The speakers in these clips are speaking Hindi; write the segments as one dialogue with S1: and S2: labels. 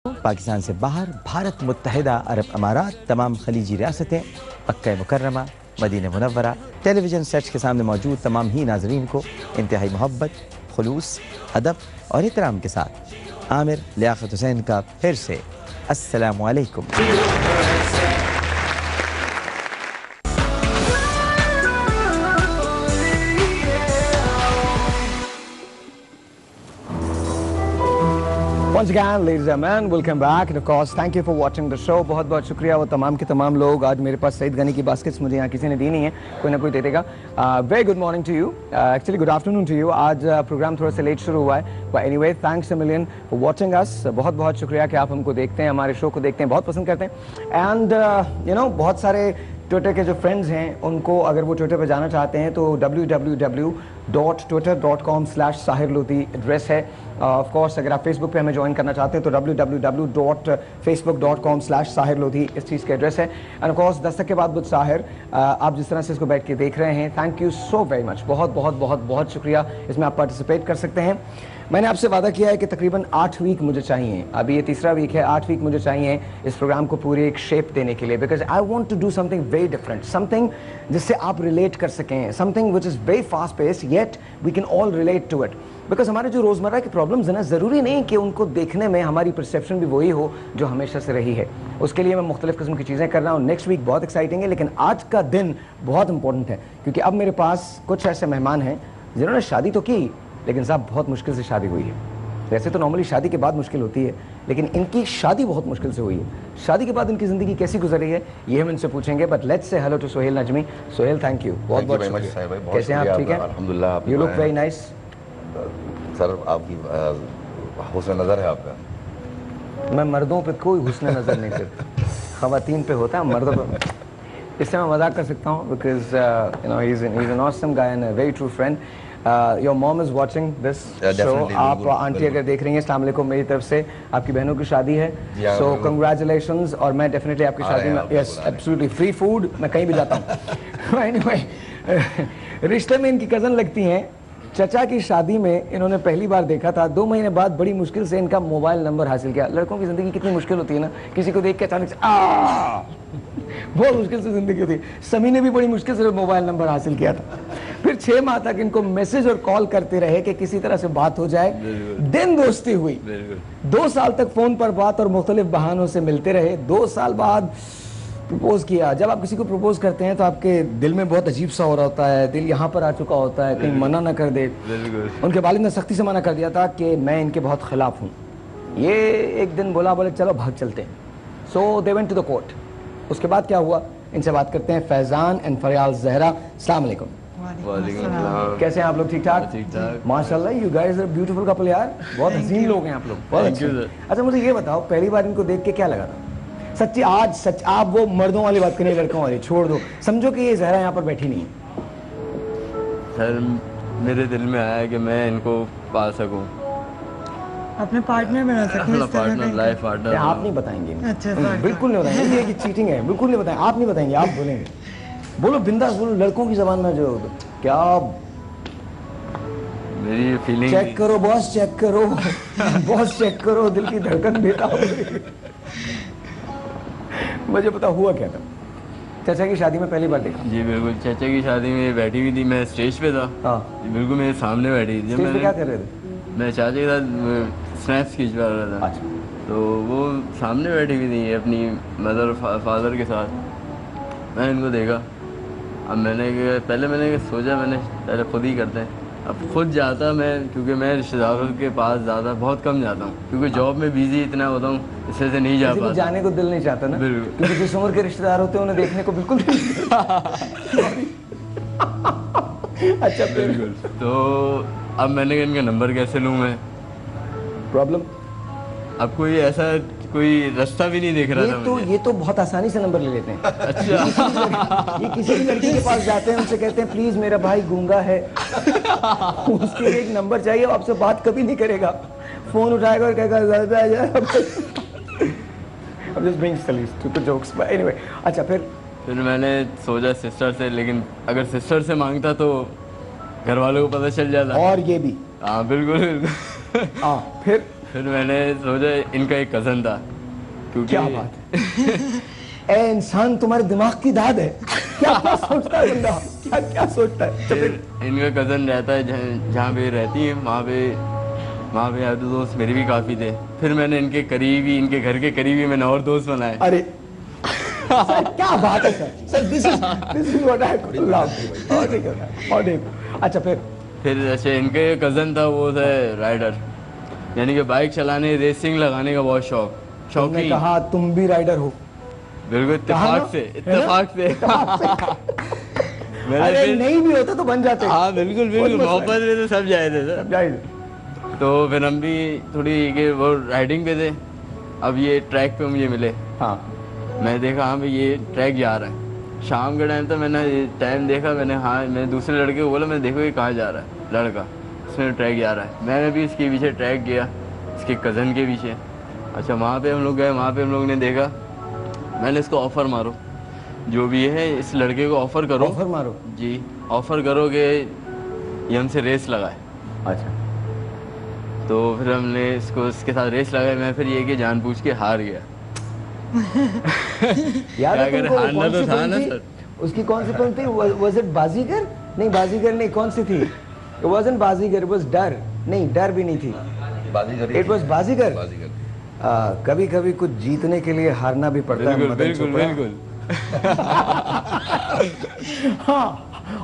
S1: पाकिस्तान से बाहर भारत, मुत्तहिदा अरब अमारात, तमाम खलीजी रियासतें, मक्का मुकर्रमा, मदीना मुनव्वरा, टेलीविज़न सेट्स के सामने मौजूद तमाम ही नाजरीन को इंतहाई मोहब्बत, खुलूस, अदब और इकराम के साथ आमिर लियाकत हुसैन का फिर से अस्सलामु अलैकुम।
S2: Once again, ladies and gentlemen, welcome back. And of course, thank you for watching the show. बहुत बहुत शुक्रिया वो तमाम के तमाम लोग। आज मेरे पास सईद गनी की बास्केट्स मुझे यहाँ किसी ने दी नहीं है, कोई ना कोई दे देगा। Very good morning to you. Actually, good afternoon to you. आज प्रोग्राम थोड़ा सा लेट शुरू हुआ है, but anyway, thanks a million for watching us. बहुत बहुत शुक्रिया कि आप हमको देखते हैं, हमारे शो को देखते हैं, बहुत पसंद करते हैं। And you know, बहुत सारे ट्विटर के जो फ्रेंड्स हैं उनको अगर वो ट्विटर पर जाना चाहते हैं तो www.twitter.com/साहिर लोधी एड्रेस है। ऑफ कोर्स अगर आप फेसबुक पे हमें ज्वाइन करना चाहते हैं तो www.facebook.com/साहिर लोधी इस चीज़ का एड्रेस है। एंड ऑफ कोर्स दस्तक के बाद बुध साहिर, आप जिस तरह से इसको बैठ के देख रहे हैं, thank you so very much, बहुत बहुत बहुत बहुत शुक्रिया। इसमें आप पार्टिसिपेट कर सकते हैं। मैंने आपसे वादा किया है कि तकरीबन 8 वीक मुझे चाहिए, अभी ये तीसरा वीक है, 8 वीक मुझे चाहिए इस प्रोग्राम को पूरी एक शेप देने के लिए, because I want to do something very different, something जिससे आप रिलेट कर सकें, something which is very fast pace yet we can all relate to it. Because हमारे जो रोज़मर्रा के प्रॉब्लम्स हैं ना, ज़रूरी नहीं कि उनको देखने में हमारी परसेप्शन भी वही हो जो हमेशा से रही है। उसके लिए मैं मुख्तलिफ़ किस्म की चीज़ें कर रहा हूँ। नेक्स्ट वीक बहुत एक्साइटिंग है, लेकिन आज का दिन बहुत इंपॉर्टेंट है क्योंकि अब मेरे पास कुछ ऐसे मेहमान हैं जिन्होंने शादी तो की, लेकिन साहब बहुत मुश्किल से शादी हुई है। वैसे तो नॉर्मली शादी के बाद मुश्किल होती है, लेकिन इनकी शादी बहुत मुश्किल से हुई है। शादी के बाद इनकी ज़िंदगी कैसी गुजर रही है ये हम इनसे पूछेंगे। But let's say hello to Sohail Najmi. Sohail, thank you, बहुत बहुत शुक्रिया। कैसे हैं आप? ठीक है,
S3: अल्हम्दुलिल्लाह।
S2: You look very nice.
S3: Sir आपकी हुस्न नज़र है आपका।
S2: मैं मर्दों पे कोई हुस्न नज़र नहीं करता, ख़वातीन पे होता है, मर्दों पे। इससे मैं मजाक कर सकता हूँ because you know he is an awesome guy and a very true friend. Your mom is watching this show. आप आंटी अगर देख रही हैं, अस्सलाम वालेकुम मेरी तरफ से। आपकी बहनों की शादी है, सो कंग्रेचुलेशंस। और मैं डेफिनेटली आपकी शादी में, यस एब्सोल्युटली, फ्री फूड, मैं कहीं भी जाता हूँ। एनीवे, रिश्ते में इनकी कज़न लगती हैं। चचा की शादी में इन्होंने पहली बार देखा था, 2 महीने बाद बड़ी मुश्किल से इनका मोबाइल नंबर हासिल किया। लड़कों की ज़िंदगी कितनी मुश्किल होती है ना, किसी को देख के अचानक से बहुत मुश्किल से ज़िंदगी होती है। समी ने भी बड़ी मुश्किल से मोबाइल नंबर हासिल किया था। फिर 6 माह तक इनको मैसेज और कॉल करते रहे कि किसी तरह से बात हो जाए। दिन दोस्ती हुई, 2 साल तक फ़ोन पर बात और मुख्तलिफ बहानों से मिलते रहे। 2 साल बाद प्रपोज किया। जब आप किसी को प्रपोज करते हैं तो आपके दिल में बहुत अजीब सा हो रहा होता है, दिल यहाँ पर आ चुका होता है, कहीं मना ना कर दे। उनके वालिद ने सख्ती से मना कर दिया था कि मैं इनके बहुत खिलाफ हूँ। ये एक दिन बोले चलो भाग चलते हैं। So they went to the court. उसके बाद क्या हुआ, इनसे बात करते हैं। फैजान एंड फरियाल ज़हरा, अस्सलाम वालेकुम। कैसे हैं आप लोग? ठीक ठाक? माशाल्लाह, you guys are beautiful couple यार, बहुत हसीन लोग हैं आप लोग, बहुत अच्छे। अच्छा मुझे ये बताओ, पहली बार इनको देख के क्या लगा था? सच्ची आज सच, आप वो मर्दों वाली बात करें, लड़कों वाली छोड़ दो, समझो कि ये ज़हरा यहाँ पर बैठी नहीं है।
S4: सर मेरे दिल में आया कि मैं इनको पा सकूं, अपने
S5: पार्टनर बना सकूं,
S4: पार्टनर, लाइफ पार्टनर।
S2: आप नहीं बताएंगे?
S5: अच्छा,
S2: बिल्कुल नहीं बताएंगे, ये कि चीटिंग है, बिल्कुल नहीं बताएंगे। आप नहीं बताएंगे, आप बोलेंगे। बोलो बिंदास बोलो, लड़कों की ज़बान में जो क्या।
S4: मेरी फीलिंग
S2: चेक करो बॉस, चेक करो बॉस, चेक करो, दिल की धड़कन बेटा। मुझे पता हुआ क्या था। चाचा की शादी में पहली बार देखा?
S4: जी बिल्कुल, चाचा की शादी में बैठी हुई थी, मैं स्टेज पे था।
S2: हाँ
S4: बिल्कुल, मेरे सामने बैठी थी।
S2: मैं क्या कर रहे थे?
S4: मैं चाचा के साथ स्नैप्स खिंचवा रहा था।
S2: अच्छा।
S4: तो वो सामने बैठी हुई थी अपनी मदर फादर के साथ। मैं इनको देखा। अब पहले मैंने सोचा, मैंने पहले खुद ही करते हैं। अब खुद जाता मैं, क्योंकि मैं रिश्तेदारों के पास ज़्यादा बहुत कम जाता हूँ, क्योंकि जॉब में बिजी इतना होता हूँ, इससे से नहीं जा पाता।
S2: जाने को दिल नहीं चाहता ना,
S4: बिल्कुल,
S2: क्योंकि जिस उम्र के रिश्तेदार होते हैं उन्हें देखने को बिल्कुल नहीं। अच्छा
S4: बिल्कुल। तो अब मैंने कहा इनका नंबर कैसे लूँ मैं?
S2: प्रॉब्लम
S4: अब कोई रास्ता भी नहीं देख रहा था।
S2: ये तो बहुत आसानी से नंबर ले लेते हैं।
S4: अच्छा।
S2: ये किसी भी लड़की के पास जाते हैं, उनसे कहते हैं प्लीज मेरा भाई गूंगा है, उसके लिए एक नंबर चाहिए, आपसे बात कभी नहीं करेगा, फोन उठाएगा और कहेगा जोक्स। एनीवे, अच्छा फिर
S4: मैंने सोचा सिस्टर से, लेकिन अगर सिस्टर से मांगता तो घर वालों को पता चल जाता।
S2: और ये भी
S4: हाँ बिल्कुल।
S2: हाँ फिर
S4: फिर मैंने सोचा इनका एक कज़न था, क्योंकि
S2: क्या बात है। ए इंसान तुम्हारे दिमाग की दाद है। क्या क्या सोचता है बंदा, क्या क्या सोचता है। तो
S4: फिर इनका कज़न रहता है जहाँ पे रहती है, वहाँ पे यार दोस्त मेरे भी काफ़ी थे। फिर मैंने इनके करीबी, इनके घर के करीबी मैंने और दोस्त बनाए।
S2: अरे सर क्या बात है sir. Sir this is what I could love. और देखो अच्छा
S4: फिर अच्छा इनके कज़न था, वो था राइडर, यानी कि बाइक चलाने, रेसिंग लगाने का बहुत
S2: तुमने
S4: शौकीन।
S2: कहा तुम भी राइडर हो।
S4: बिल्कुल इत्तेफाक से, इत्तेफाक से। मैंने
S2: अरे
S4: फिर-
S2: नहीं भी होता तो बन जाते।
S4: हाँ बिल्कुल बिल्कुल, मोहब्बत में तो सब जाए थे सर।
S2: जाहिर।
S4: तो फिर हम भी थोड़ी के वो राइडिंग पे थे। अब ये ट्रैक पे मुझे मिले,
S2: हाँ
S4: मैं देखा हाँ भाई ये ट्रैक जा रहा है। शाम के टाइम था, मैंने टाइम देखा, मैंने दूसरे लड़के को बोला, मैं देखो ये कहाँ जा रहा है लड़का, उसमें ट्रैक जा रहा है। मैंने भी इसके पीछे ट्रैक गया, इसके कज़न के पीछे। अच्छा वहाँ पे हम लोग गए, वहाँ पे हम लोग ने देखा, मैंने इसको ऑफ़र मारो, जो भी है इस लड़के को ऑफ़र करो।
S2: ऑफर मारो।
S4: जी, ऑफ़र करो कि ये हमसे रेस लगाए।
S2: अच्छा
S4: तो फिर हमने इसके साथ रेस लगाई। मैं फिर ये कि जानबूझ के हार गया।
S2: याद है
S4: क्या करें,
S2: तुमको
S4: हारना
S2: कौन
S4: तो
S2: सी
S4: था
S2: फिल्म
S4: ना
S2: थी?
S4: सर।
S2: उसकी कौन सी फिल्म थी? वाज इट बाजीगर? नहीं बाजीगर नहीं, कौन सी थी? It wasn't Baazigar, it was डर। नहीं डर भी नहीं थी,
S3: बाजीगर
S2: इट वाज बाजीगर।
S3: बाजीगर।
S2: कभी कभी कुछ जीतने के लिए हारना भी पड़ता है
S4: बिल्कुल
S2: मदन
S4: बिल्कुल
S2: चोपड़ा।
S4: बिल्कुल।
S2: हाँ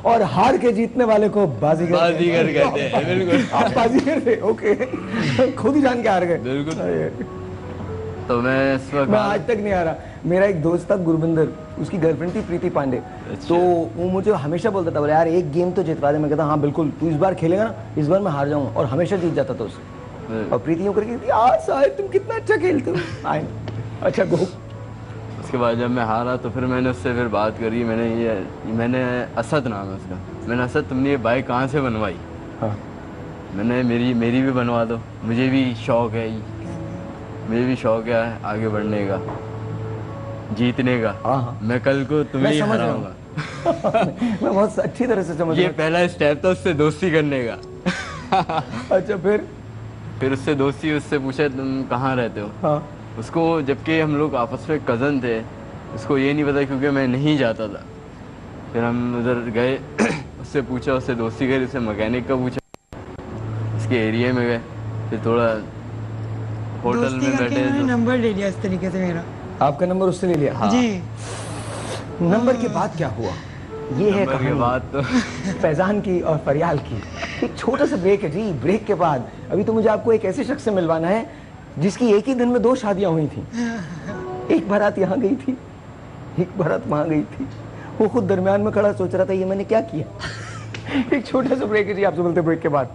S2: और हार के जीतने वाले को बाजीगर
S4: बाजीगर कहते हैं, बिल्कुल।
S2: आप बाजीगर थे, ओके। खुद ही जान के हार गए।
S4: बिल्कुल।
S2: अरे,
S4: तो मैं इस वक्त
S2: मैं आज तक नहीं आ रहा। मेरा एक दोस्त था गुरबिंदर, उसकी गर्लफ्रेंड थी प्रीति पांडे। तो वो मुझे हमेशा बोलता था, बोले यार एक गेम तो जितवा दे। मैं कहता हाँ बिल्कुल, तू इस बार खेलेगा ना, इस बार मैं हार जाऊंगा, और हमेशा जीत जाता था उससे। और प्रीति यूं करके यार साहिब तुम कितना अच्छा खेलते हो। अच्छा गो।
S4: उसके बाद जब मैं हारा तो फिर मैंने उससे फिर बात करी। मैंने असद नाम है उसका, मैंने असद तुमने ये बाइक कहाँ से बनवाई?
S2: हाँ
S4: मैंने मेरी भी बनवा दो, मुझे भी शौक है, मुझे भी शौक है आगे बढ़ने का, जीतने का।
S2: हाँ।
S4: मैं कल को तुम्हें ही
S2: समझ रहा हूँ।
S4: हराऊंगा।
S2: मैं बहुत अच्छी तरह से समझ
S4: ये
S2: रहा
S4: पहला स्टेप था उससे दोस्ती करने का।
S2: हूँ। अच्छा
S4: फिर उससे दोस्ती, उससे पूछा तुम कहाँ रहते हो?
S2: हाँ
S4: उसको, जबकि हम लोग आपस में कज़न थे, उसको ये नहीं पता क्योंकि मैं नहीं जाता था। फिर हम उधर गए, उससे पूछा, उससे दोस्ती करी, उससे मैकेनिक का पूछा, इसके एरिया में गए, फिर थोड़ा होटल
S5: दोस्ती
S4: में
S5: करके
S4: बैठे
S5: इन्होंने
S4: तो
S5: नंबर ले लिया इस तरीके से मेरा।
S2: आपका नंबर उससे ले लिया।
S4: हाँ।
S5: जी।
S2: नंबर के बाद क्या हुआ? ये है
S4: नंबर के
S2: कहानी
S4: बाद तो
S2: फैजान की और फरियाल की। एक छोटा सा ब्रेक है जी। ब्रेक के बाद अभी तो मुझे आपको एक ऐसे शख्स से मिलवाना है जिसकी एक ही दिन में 2 शादियां हुई थी। एक बारात यहाँ गई थी, एक बारात वहां गई थी। वो खुद दरमियान में खड़ा सोच रहा था ये मैंने क्या किया। एक छोटा सा ब्रेक है जी, आपसे मिलते हैं ब्रेक के बाद।